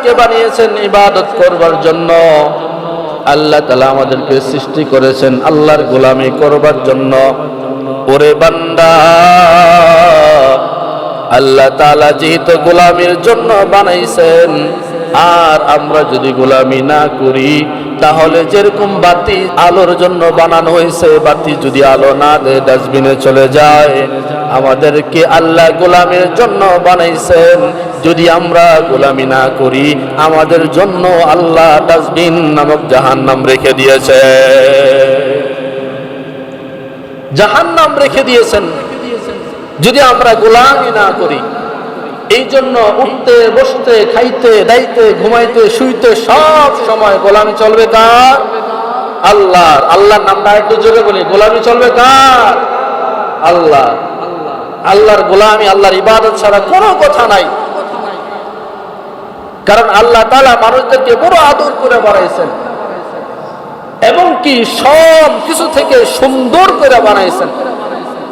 আমাদেরকে বানিয়েছেন ইবাদত করবার জন্য। আল্লাহ তাআলা আমাদেরকে সৃষ্টি করেছেন আল্লাহর গোলামি করবার জন্য। ওরে বান্দা, আল্লাহ তাআলা যেহেতু গোলামির জন্য বানাইছেন, আর আমরা যদি গোলামি না করি, তাহলে যেরকম বাতি আলোর জন্য বানানো হয়েছে, বাতি যদি আলো না দেয় ডাস্টবিনে চলে যায়, আমাদেরকে আল্লাহ গোলামির জন্য বানাইছেন। যদি আমরা গোলামি না করি, আমাদের জন্য আল্লাহ ডাস্টবিন নামক জাহান্নাম রেখে দিয়েছে, জাহান্নাম রেখে দিয়েছেন যদি আমরা গোলামি না করি। এই জন্য উঠতে বসতে খাইতে দাইতে ঘুমাইতে শুইতে সব সময় গোলামি চলবে কার? আল্লাহর। আল্লাহর নামটা একটু জোরে বলি, গোলামি চলবে কার? আল্লাহ। আল্লাহর গোলামি, আল্লাহর ইবাদত ছাড়া কোনো কথা নাই। কারণ আল্লাহ তাআলা মানুষদেরকে বড় আদর করে বানাইছেন এবং কি সব কিছু থেকে সুন্দর করে বানাইছেন।